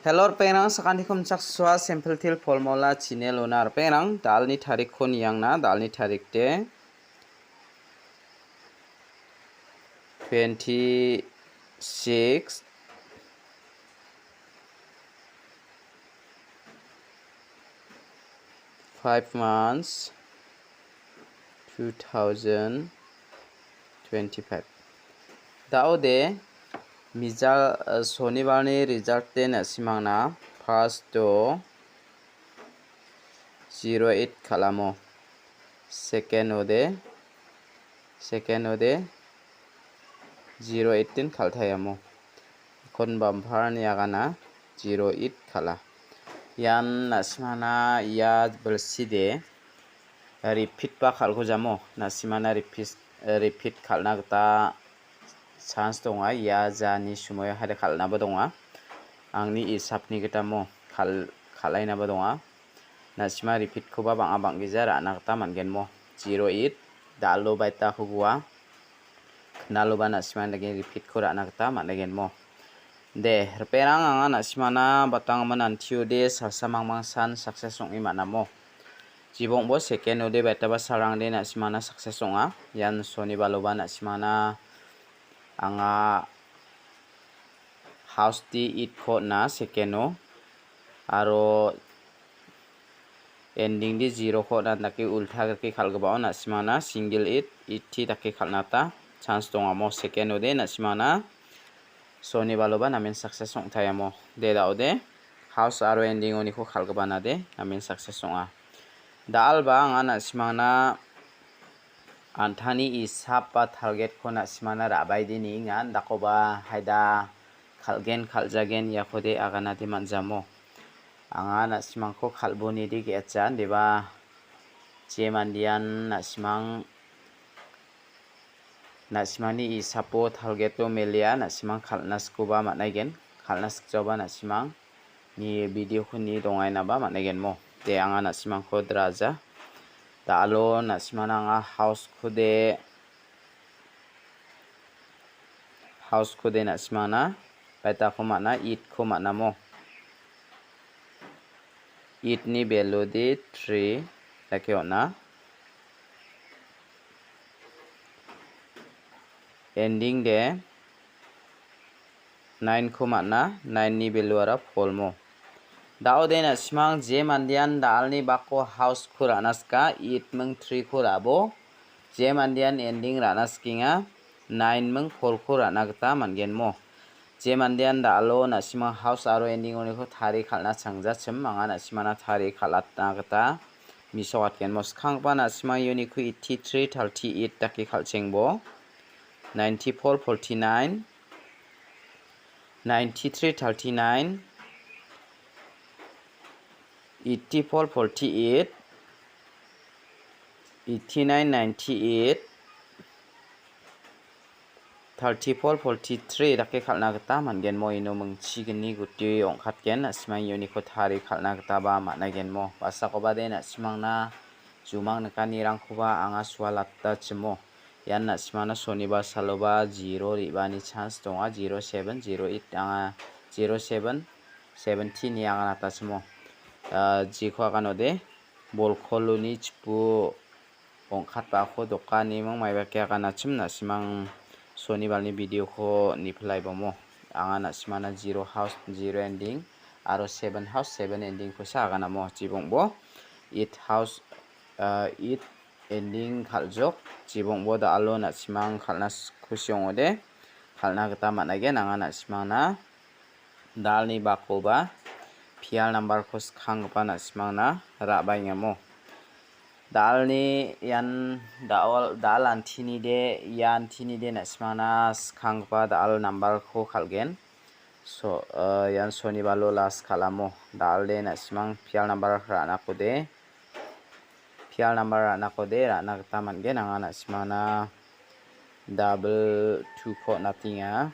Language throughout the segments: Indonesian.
Hello penang sakandi kum chakswa sample til formula channel onar penang dalni tarik khon yangna dalni tarik te 26 5 months 2025 daude Mizal Sonibarni result ten asimangna first to 08 kalamo second ode 08 kalthayamo kon bumper ni agana 08 kala yan nasimana ya berside repeat ba khalko jamo nasimana repeat khalna gata chance donga ya jani sumoy hade khalna ba donga angni isapni gitamo khalaina ba donga nasima repeat ko ba bang abang gija rana gata mangen mo 08 dalo baita khugwa nalo ba nasima lagi repeat ko rana gata mangen mo de perang anga nasimana batang manan thiude sarsamang mangsan success ong imana mo jibong bo second ode baita ba sarang de nasimana success onga yan soni baloba nasimana anga house di it ko na second o aro ending di 0 ko na naki ultha ke khalgaba na simana single it thi take khalnata chance donga mo second ode na simana soni baloba namen success ong thayamo de daude house aro ending oni ko khalgaba na de namen success onga dalba anga na simana anthani isap pa target ko na simana rabai dini ngan dakoba haida khalgen khaljagen yakhode agana de manjamo anga na simangko khalboni di gecha deba jemandian nasimani isapo targeto melia nasimang khalnaskuba manaigen khalnaskjoba nasimang ni video khuni dongaina ba manaigen mo de anga nasimangko draja dalo nasimana anga house khude nasimana baita ko mana it ko mana mo it ni value di 3 laki ona ending de 9 ko mana 9 ni value ara polmo dao de na simang je mandian dalni bako house khuranaska it mung 3 khurabo je mandian ending ranaskinga 9 mung 4 khurana gata mangen mo je mandian dalo nasima house aro ending oni ko thari khalna changja chim manga nasimana thari khalatna gata misawat ken mos khangpa nasima yuni ku 83 38 taki khalchengbo 94 49 93 39 84 48 89 98 34 43 dake khalna gata mangen mo ino mungchi gni guti ongkhat ken asmang yuni ko thari khalna gata ba managen mo basa ko bade na simangna jumang nakani rangkhoba anga swalatta chimo yan na simana soniba saloba 0 ribani chance donga 07 08 anga 07 17 ni anga nata chimo jikho kanode bol kholuni chipu ongkhat ba ko dokani mong maiba kya kana chimna simang soni balni video ko niplai bomo anga na simana 0 house 0 ending aro 7 house 7 ending ko sa gana mo jibongbo 8 house 8 ending khaljok jibongbo da alo na simang khalna khusyong ode khalna gata manage anga na simana dalni bakoba pial number ko khangpa na simangna rabai ngamo dalni yan dalan thini de yan thini de nasmana khangpa dal number ko khalgen so yan soni balo las khalamo dal de nasmang pial number rana kode rana gata mangen anga nasmana double 2 ko natinga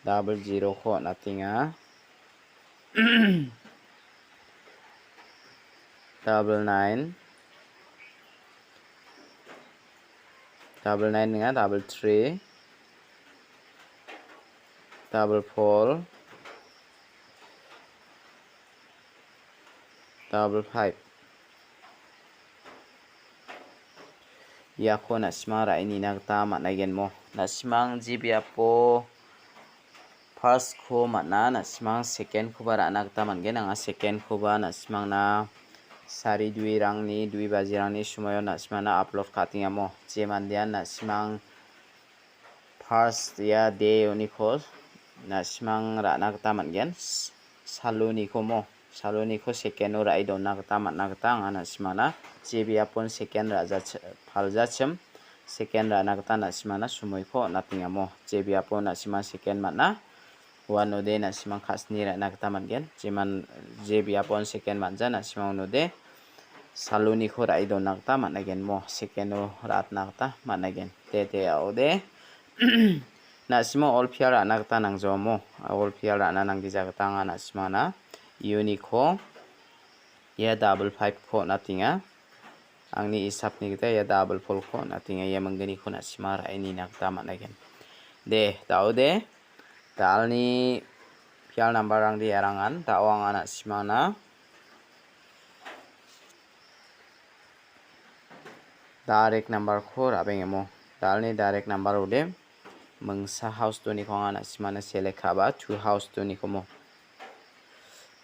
double 0 ko natinga double 9 nga double 3 double 4 double 5 ya ko na simang ra ini nagta mana gen mo na simang jibia po first ko mana na simang second ko bara nagta man gen anga second ko ba na simang na sari 2 rangni 2 baji rangni sumayo na simang na upload katinga mo je mandian na simang first ya day oni ko na simang ra nagta man gen saluni ko mo saluni ko second ora idon nagta man nagta anga na simang na jibia pon second raja paljachem second ra nagta na simana sumoi ko natinga mo jebia po na simang second mana wano de na simang khasni ra nagta mangen jeman jebia pon second manja na simang no de saluni ko ra idon nagta managen mo second rat nagta managen te ode na simang all pia ra nagta nangjo mo all pia ra na nanggi jagta nga na simana uniko ya double 5 ko natinga angni isap ni kita ya double fold ko natinga ya menggeni ko na simara ini nagta managen de taude dalni pial number rang di arangan tawang anak simana direct number ko rabeng mo dalni direct number ude mengsa house to ni ko anak simana select haba 2 house to ni ko mo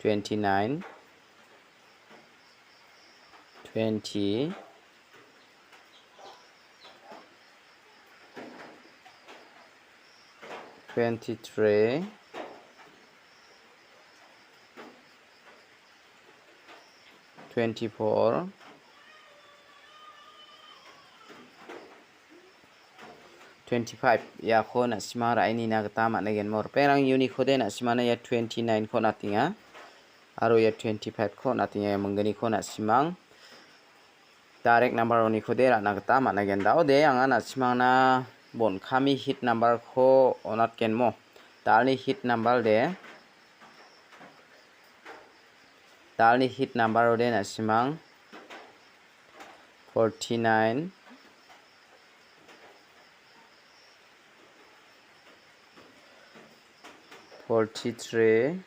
29 20 23 24 25 ya ko na simara ini nagta managen mor perang uni ko de na simana ya 29 ko natinga aro ya 25 ko natinga ya menggeni ko na simang direct number oni ko de ra nagta managen dao de anga na simang na bon kami hit number ko onat ken mo dalni hit number de dalni hit number ode na simang 49 43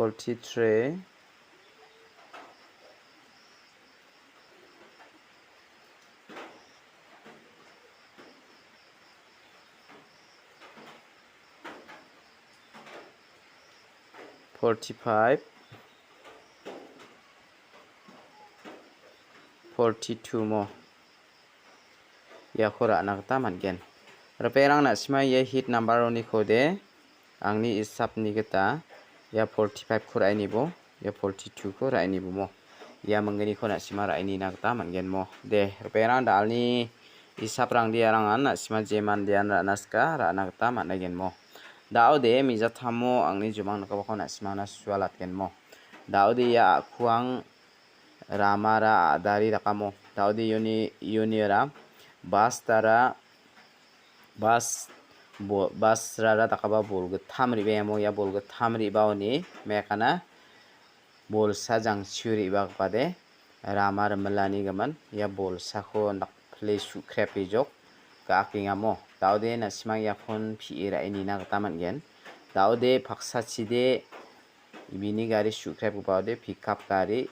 43 45 42 mo ya khora nagta mangen reperang na sima ye hit number oni khode angni isap ni geta ya 45 ko rai ni bo ya 42 ko rai ni bo mo ya menggeni ko na sima rai ni nagta mangen mo de reperang dalni isap rang dia rangan na sima jeman dian ra naska ra nagta managen mo dao de mija thamo angni jumang nakabo ko na sima na sualat ken mo dao de ya khuang ramara dari rakamo dao de uniora bas tara bas rara takaba bolga thamri be mo ya bolga thamri baoni mekana bolsa jangchuri bak pade ramar melani gaman ya bolsa ko nak plesu krepi jok ka akinga mo daude na simang ya phone phi ra ini na taman gen daude phaksa chide ibini gari su krep pade pick up gari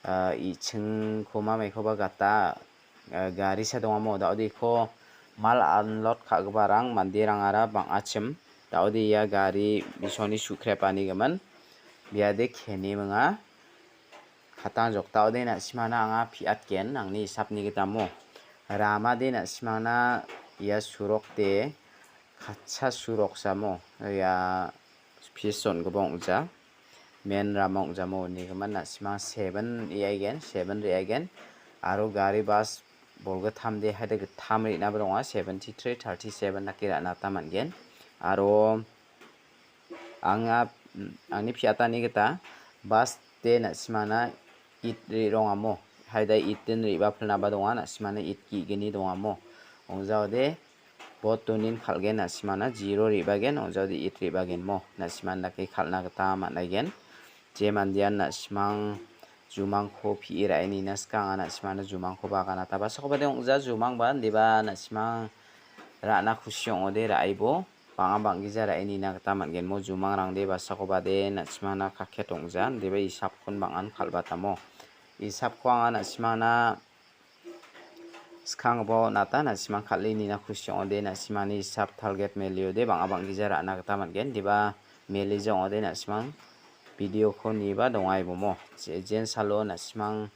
I ching khoma mai khoba gata gari sa dong mo daude ko mal unload kha gbarang mandirang ara bang achim daude ya gari bisoni su krepani gaman biade kheni manga khatang jok daude na simana anga phi atken angni sapni gitamo rama de na simana ya surok de khatsa surok samo ya pison gobong ja men ramong jamo ni gaman na simang 7 again 7 re again aro gari bus bolga thamde hade thamri na bronga 73 37 nakira na tamangen aro anga angni phiata ni geta bus de na simana it ri rongamo haida itin ri ba phna ba donga na simana it ki geni dongamo ongjade botunin khalgen na simana 0 ri bagen ongjade it ri bagen mo na simana ke khalna gata managen je mandian na simang jumang ko pi ira ini naskang anak simana jumang ko ba kana ta basa ko ba de ongja jumang ban deba na simang ra na khusyong ode ra aibo bang bang giza ra ini na ta man gen mo jumang rang de basa ko ba de na simana kakhet ongja deba isap kon bang an khalba tamo isap ko ana simana skang bo nata na simang khalli ni na khusyong ode na simani isap target melio de bang giza ra na ta man gen deba meli jong ode na simang video ko niba dongai bomo jen salo na simang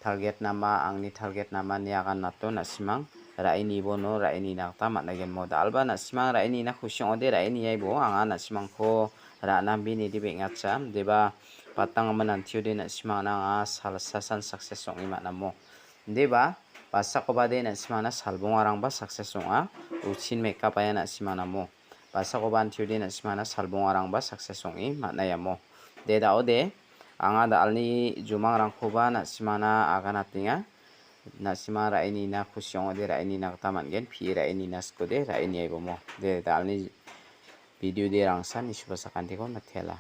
target nama angni target nama ni akan nato na simang rai ni bono rai ni nakta matnagen mo dalba na simang rai ni na khusyong ode rai ni ai bo anga na simang ko ra na bini di bengatsa deba patang manan tiude na simang na salsasan success song ima namo deba basa ko bade na simang na salbong arang ba success song a uchin makeup aya na simang namo basa ko ban tiude na simang na salbong arang ba success song i matnayamo de da ode anga da alni jumang rang khoba na simana agana tinga na sima ra ini na khusyong ode ra ini na taman gen phi ra ini nas ko de ra ini ai bomo de da alni video de rang san isu basakan de ko na thela